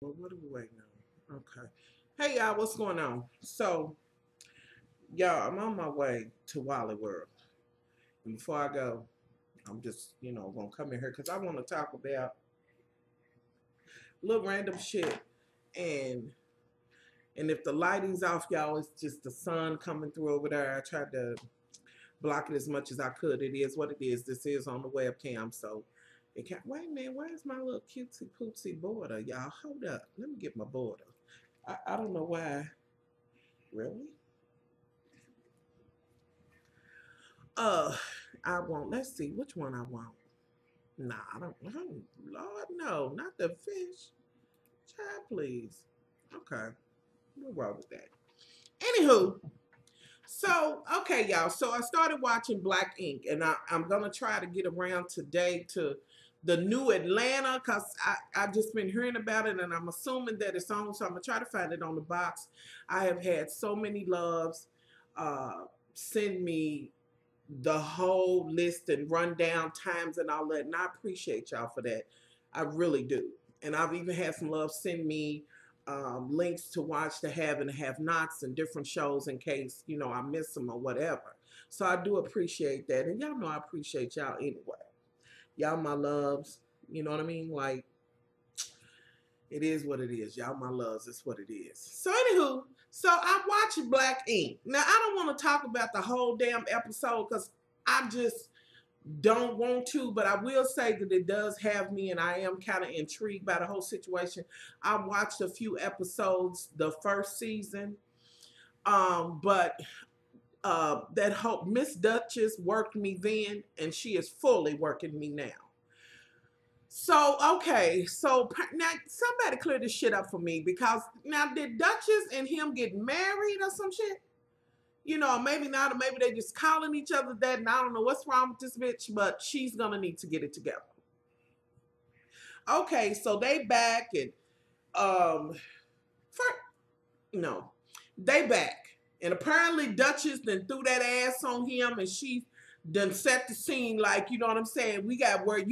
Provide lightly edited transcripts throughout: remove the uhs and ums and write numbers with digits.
Well, what are we waiting on? Okay. Hey y'all, what's going on? So, y'all, I'm on my way to Wally World. And before I go, I'm just, gonna come in here because I want to talk about little random shit. And and if the lighting's off, y'all, it's just the sun coming through over there. I tried to block it as much as I could. It is what it is. This is on the webcam, so it can't. Wait a minute, where's my little cutesy poopsie border, y'all? Hold up, let me get my border. I don't know why. Really? Uh, I want. Let's see which one I want. Nah, I don't. Oh, Lord, no, not the fish. Child, please. Okay, we'll roll with that. Anywho, so okay, y'all. So I started watching Black Ink, and I'm gonna try to get around today to the new Atlanta because I've just been hearing about it, and I'm assuming that it's on. So I'm gonna try to find it on the box. I have had so many loves send me the whole list and rundown times and all that. And I appreciate y'all for that. I really do. And I've even had some love send me links to watch the have and the have nots and different shows in case, I miss them or whatever. So I do appreciate that. And y'all know I appreciate y'all anyway. Y'all my loves. You know what I mean? Like, it is what it is. Y'all my loves. It's what it is. So anywho, so I watched Black Ink. Now I don't want to talk about the whole damn episode because I just don't want to, but I will say that it does have me, and I am kind of intrigued by the whole situation. I watched a few episodes the first season, but that whole Miss Duchess worked me then, and she is fully working me now. So okay, so now somebody clear this shit up for me because now did Duchess and him get married or some shit? Maybe not, or maybe they just calling each other that, and I don't know what's wrong with this bitch, but she's gonna need to get it together. Okay, so they back and for no, they back, and apparently Duchess then threw that ass on him, and she done set the scene like, you know what I'm saying? You got worry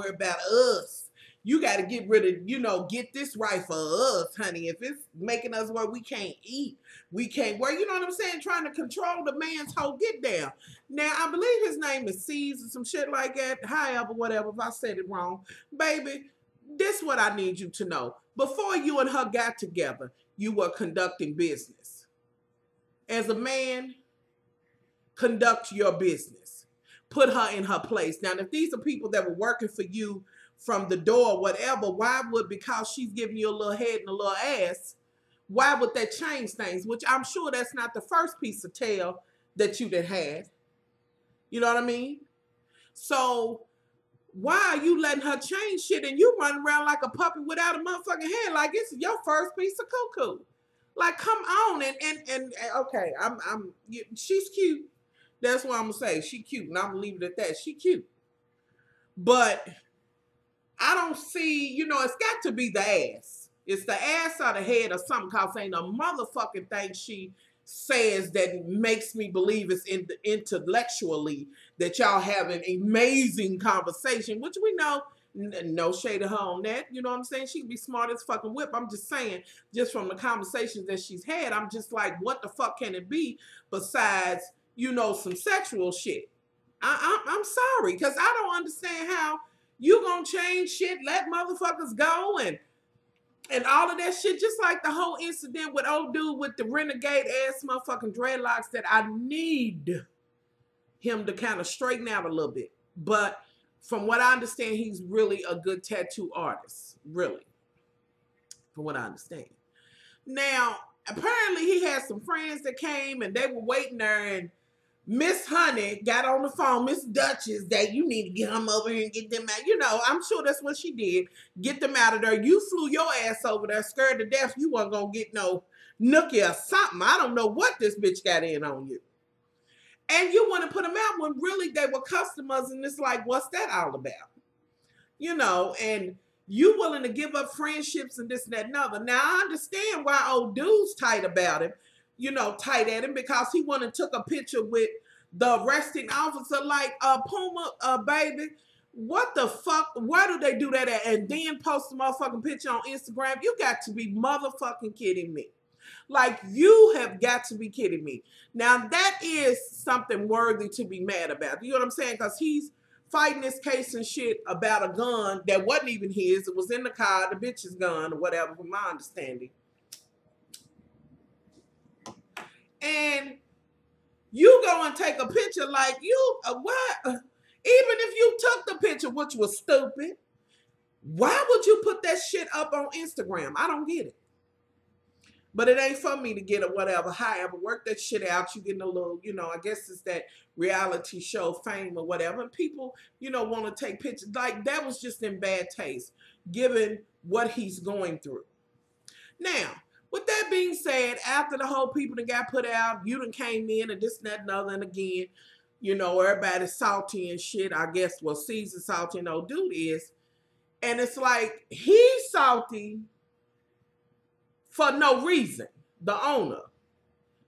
about us. You got to get rid of, get this right for us, honey. If it's making us where we can't eat, we can't work. You know what I'm saying? Trying to control the man's whole get down. Now, I believe his name is C's or some shit like that. However, whatever, if I said it wrong. Baby, this what I need you to know. Before you and her got together, you were conducting business. As a man, conduct your business. Put her in her place. Now, if these are people that were working for you from the door, whatever, why would, because she's giving you a little head and a little ass, why would that change things? Which I'm sure that's not the first piece of tail that you done had. You know what I mean? So why are you letting her change shit and you running around like a puppy without a motherfucking head? Like it's your first piece of cuckoo. Like, come on, and okay, she's cute. That's what I'm gonna say. She cute, and I'm gonna leave it at that. She cute, but I don't see. It's got to be the ass. It's the ass or the head or something. Cause ain't a motherfucking thing she says that makes me believe it's intellectually that y'all have an amazing conversation, which we know. No shade of her on that. You know what I'm saying? She can be smart as fucking whip. I'm just saying, just from the conversations that she's had, I'm just like, what the fuck can it be besides, some sexual shit? I'm sorry, because I don't understand how you gonna change shit, let motherfuckers go, and all of that shit. Just like the whole incident with old dude with the renegade ass motherfucking dreadlocks that I need him to kind of straighten out a little bit. But from what I understand, he's really a good tattoo artist. Really. From what I understand. Now, apparently he had some friends that came and they were waiting there, and Miss Honey got on the phone, Miss Duchess, that you need to get them over here and get them out. I'm sure that's what she did. Get them out of there. You flew your ass over there, scared to death. You wasn't going to get no nookie or something. I don't know what this bitch got in on you. And you want to put them out when really they were customers, and it's like, what's that all about? And you willing to give up friendships and this and that and other. Now, I understand why old dude's tight about him, tight at him, because he went and took a picture with the arresting officer like, Puma, baby, What the fuck? Why do they do that at? And then post a motherfucking picture on Instagram? You got to be motherfucking kidding me. Like, you have got to be kidding me. Now, that is something worthy to be mad about. You know what I'm saying? Because he's fighting this case and shit about a gun that wasn't even his. It was in the car, the bitch's gun or whatever, from my understanding. And you go and take a picture like you, what? Even if you took the picture, which was stupid, why would you put that shit up on Instagram? I don't get it. But it ain't for me to get or whatever. However, work that shit out. You getting a little, you know, I guess it's that reality show fame or whatever. And people, you know, want to take pictures. Like, that was just in bad taste, given what he's going through. Now, with that being said, after the whole people that got put out, you done came in and this, and that, and other, and again, you know, everybody's salty and shit. I guess, well, Caesar's salty and old dude is. And it's like, he's salty for no reason, the owner.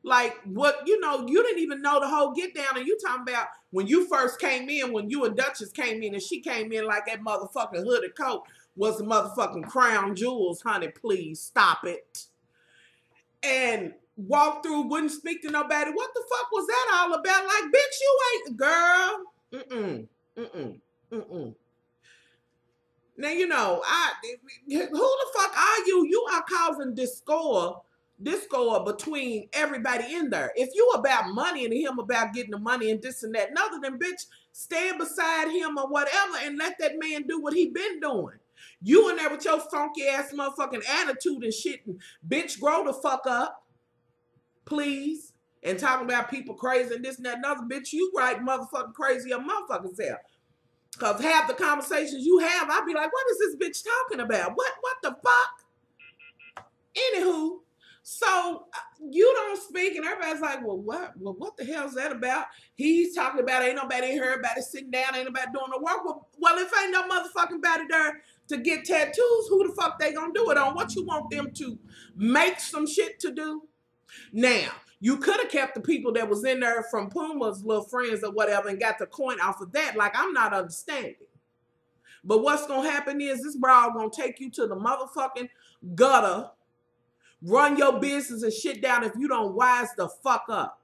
Like, what, you know, you didn't even know the whole get down, and you talking about when you first came in, when you and Duchess came in, and she came in like that motherfucking hooded coat was the motherfucking crown jewels, honey, please stop it. And walked through, wouldn't speak to nobody. What the fuck was that all about? Like, bitch, you ain't, girl. Now, you know, who the fuck are you? You are causing discord between everybody in there. If you about money and him about getting the money and this and that and other, then bitch, stand beside him or whatever and let that man do what he been doing. You in there with your funky ass motherfucking attitude and shit, and bitch, grow the fuck up, please. And talking about people crazy and this and that and other, bitch, you right motherfucking crazy your motherfucking self. Because half the conversations you have, I'll be like, what is this bitch talking about? What the fuck? Anywho, so you don't speak, and everybody's like, well, what the hell is that about? He's talking about ain't nobody here, everybody sitting down, ain't nobody doing the work. Well, if ain't no motherfucking body there to get tattoos, who the fuck they gonna do it on? What you want them to make some shit to do? Now, you could have kept the people that was in there from Puma's little friends or whatever and got the coin off of that. Like, I'm not understanding. But what's going to happen is this brawl going to take you to the motherfucking gutter, run your business and shit down if you don't wise the fuck up.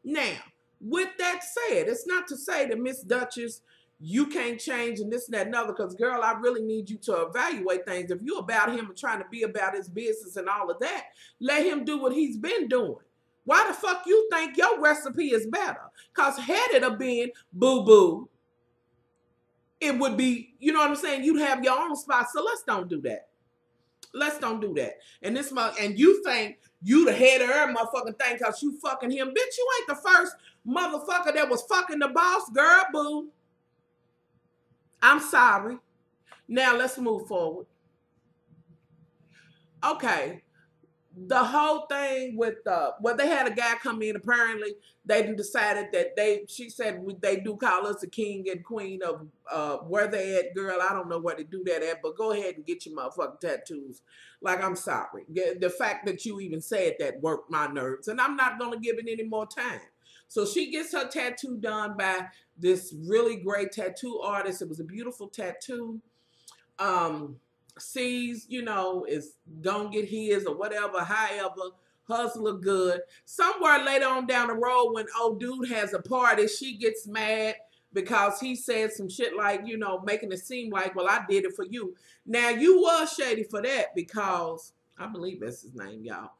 Now, with that said, it's not to say that Miss Duchess, you can't change and this and that and other, because, girl, I really need you to evaluate things. If you about him and trying to be about his business and all of that, let him do what he's been doing. Why the fuck you think your recipe is better? Because had it have been boo-boo, it would be, you know what I'm saying, you'd have your own spot. So let's don't do that. Let's don't do that. And and you think you the head of her motherfucking thing because you fucking him. Bitch, you ain't the first motherfucker that was fucking the boss, girl, boo. I'm sorry. Now let's move forward. Okay. The whole thing with well, they had a guy come in. Apparently, they decided that she said they do call us the king and queen of where they at, girl. I don't know where to do that at, but go ahead and get your motherfucking tattoos. Like, I'm sorry. The fact that you even said that worked my nerves, and I'm not gonna give it any more time. So she gets her tattoo done by this really great tattoo artist. It was a beautiful tattoo. Sees, you know, is gonna get his or whatever, however, hers look good. Somewhere later on down the road when old dude has a party, she gets mad because he said some shit like, you know, making it seem like, well, I did it for you. Now, you was shady for that because, I believe that's his name, y'all.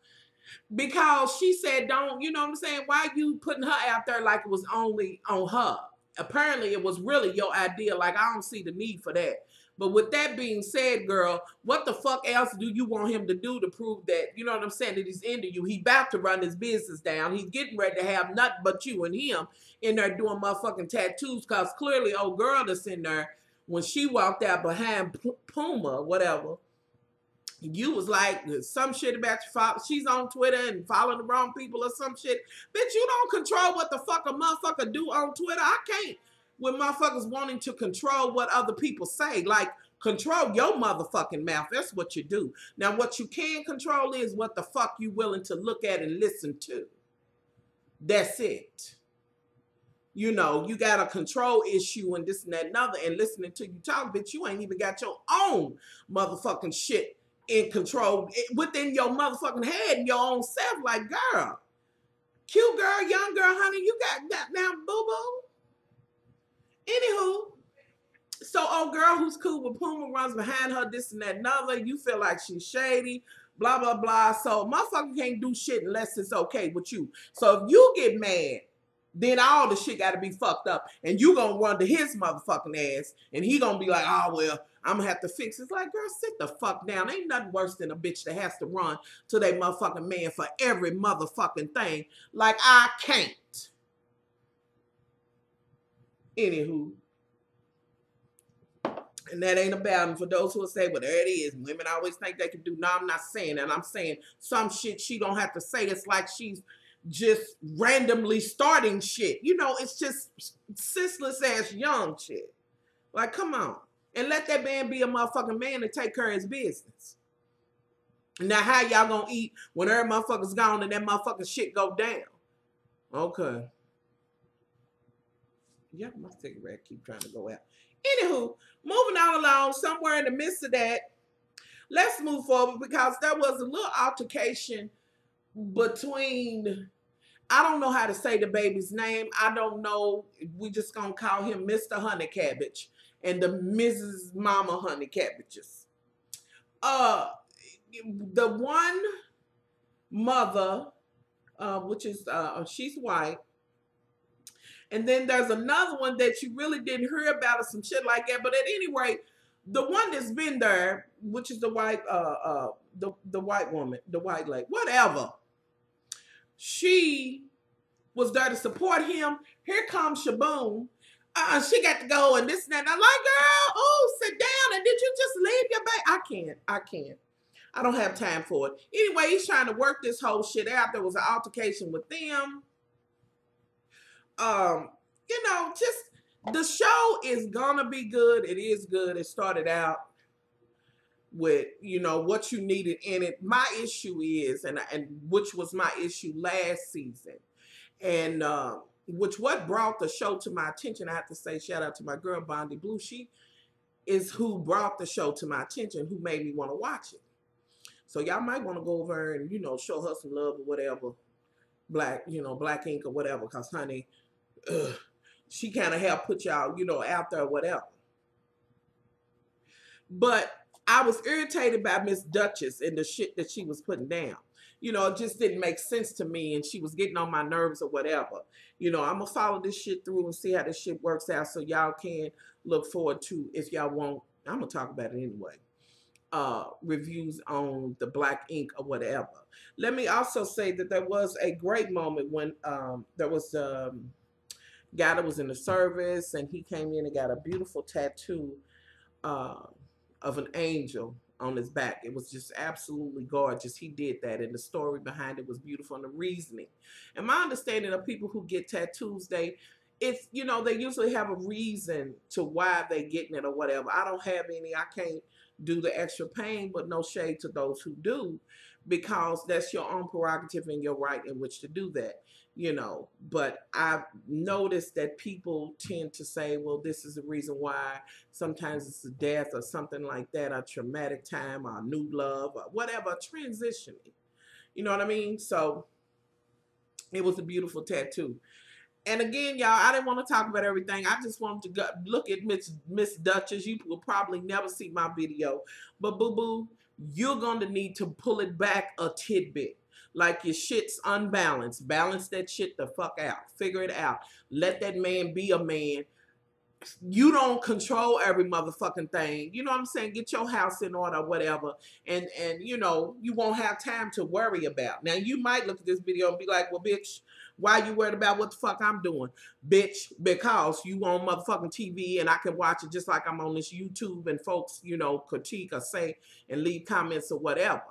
Because she said, don't, you know what I'm saying, why you putting her out there like it was only on her? Apparently, it was really your idea. Like, I don't see the need for that. But with that being said, girl, what the fuck else do you want him to do to prove that, you know what I'm saying, that he's into you? He's about to run his business down. He's getting ready to have nothing but you and him in there doing motherfucking tattoos because clearly old girl that's in there, when she walked out behind Puma, whatever, you was like some shit about your father. She's on Twitter and following the wrong people or some shit. Bitch, you don't control what the fuck a motherfucker do on Twitter. I can't. When motherfuckers wanting to control what other people say, like, control your motherfucking mouth. That's what you do. Now, what you can control is what the fuck you willing to look at and listen to. That's it. You know, you got a control issue and this and that and other, and listening to you talk, bitch, you ain't even got your own motherfucking shit in control within your motherfucking head and your own self. Like, girl, cute girl, young girl, honey, you got that now, boo-boo. Anywho, so old girl who's cool with Puma runs behind her, this and that and other. You feel like she's shady, blah, blah, blah. So motherfucker can't do shit unless it's okay with you. So if you get mad, then all the shit got to be fucked up. And you going to run to his motherfucking ass. And he going to be like, oh, well, I'm going to have to fix it. It's like, girl, sit the fuck down. Ain't nothing worse than a bitch that has to run to their motherfucking man for every motherfucking thing. Like, I can't. Anywho. And that ain't about them. For those who will say, well, there it is. Women always think they can do. No, I'm not saying that. I'm saying some shit she don't have to say. It's like she's just randomly starting shit. You know, it's just senseless ass young shit. Like, come on. And let that man be a motherfucking man and take care of his business. Now, how y'all gonna eat when every motherfucker's gone and that motherfucking shit go down? Okay. Yeah, my cigarette keep trying to go out. Anywho, moving on along, somewhere in the midst of that, let's move forward because there was a little altercation between, I don't know how to say the baby's name. I don't know. We just gonna call him Mr. Honey Cabbage and the Mrs. Mama Honey Cabbages. The one mother, which is she's white. And then there's another one that you really didn't hear about or some shit like that. But at any rate, the one that's been there, which is the white, the white woman, the white lady, whatever. She was there to support him. Here comes Shaboom. She got to go and this and that. And I'm like, girl, oh, sit down. And did you just leave your baby? I can't. I don't have time for it. Anyway, he's trying to work this whole shit out. There was an altercation with them. You know, just the show is gonna be good. It is good. It started out with, you know, what you needed in it. My issue is, and which was my issue last season, and which what brought the show to my attention. I have to say shout out to my girl Bondi Blue. She is who brought the show to my attention, who made me want to watch it. So y'all might want to go over and, you know, show her some love or whatever, black ink or whatever, cause honey. She kind of helped put y'all, you know, out there or whatever. But I was irritated by Miss Duchess and the shit that she was putting down. You know, it just didn't make sense to me, and she was getting on my nerves or whatever. You know, I'm going to follow this shit through and see how this shit works out so y'all can look forward to, if y'all want, I'm going to talk about it anyway, reviews on the black ink or whatever. Let me also say that there was a great moment when there was guy that was in the service, and he came in and got a beautiful tattoo of an angel on his back. It was just absolutely gorgeous. He did that, and the story behind it was beautiful, and the reasoning. And my understanding of people who get tattoos, it's, you know, they usually have a reason to why they getting it or whatever. I don't have any. I can't do the extra pain, but no shade to those who do, because that's your own prerogative and your right in which to do that. You know, but I've noticed that people tend to say, well, this is the reason why. Sometimes it's a death or something like that, a traumatic time, or a new love, or whatever, transitioning. You know what I mean? So it was a beautiful tattoo. And again, y'all, I didn't want to talk about everything. I just wanted to go look at Miss Duchess. You will probably never see my video. But boo-boo, you're going to need to pull it back a tidbit. Like your shit's unbalanced. Balance that shit the fuck out. Figure it out. Let that man be a man. You don't control every motherfucking thing. You know what I'm saying? Get your house in order, whatever. And you know, you won't have time to worry about. Now, you might look at this video and be like, well, bitch, why you worried about what the fuck I'm doing? Bitch, because you on motherfucking TV and I can watch it just like I'm on this YouTube and folks, you know, critique or say and leave comments or whatever.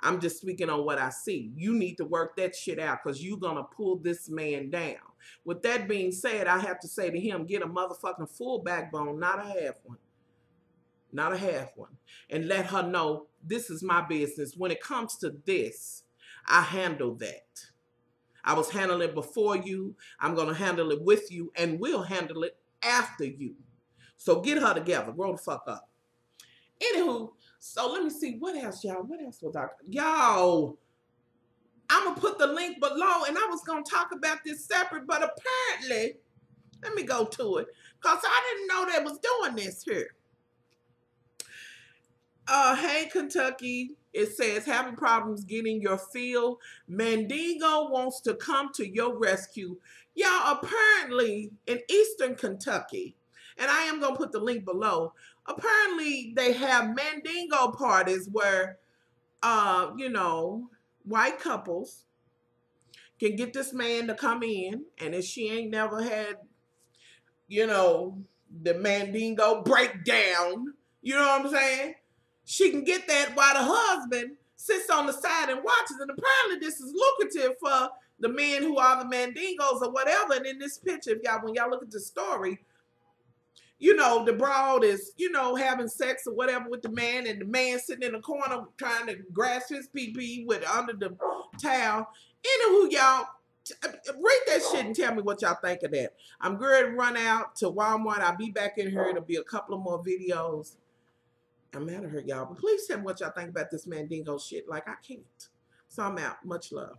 I'm just speaking on what I see. You need to work that shit out because you're going to pull this man down. With that being said, I have to say to him, get a motherfucking full backbone, not a half one. Not a half one. And let her know this is my business. When it comes to this, I handle that. I was handling it before you. I'm going to handle it with you, and we'll handle it after you. So get her together. Grow the fuck up. Anywho, so let me see. What else, y'all? What else was I? Y'all, I'm going to put the link below, and I was going to talk about this separate, but apparently, let me go to it, because I didn't know they was doing this here. Hey, Kentucky. It says, having problems getting your fill. Mandingo wants to come to your rescue. Y'all, apparently, in Eastern Kentucky, and I am going to put the link below, apparently they have Mandingo parties where, you know, white couples can get this man to come in, and if she ain't never had, you know, the Mandingo breakdown, you know what I'm saying? She can get that while the husband sits on the side and watches. And apparently this is lucrative for the men who are the Mandingos or whatever. And in this picture, if y'all, when y'all look at the story, you know, the broad is, you know, having sex or whatever with the man, and the man sitting in the corner trying to grasp his pee-pee with under the towel. Anywho, y'all, read that shit and tell me what y'all think of that. I'm going to run out to Walmart. I'll be back in here. It'll be a couple of more videos. I'm mad at her, y'all. But please tell me what y'all think about this Mandingo shit. Like, I can't. So I'm out. Much love.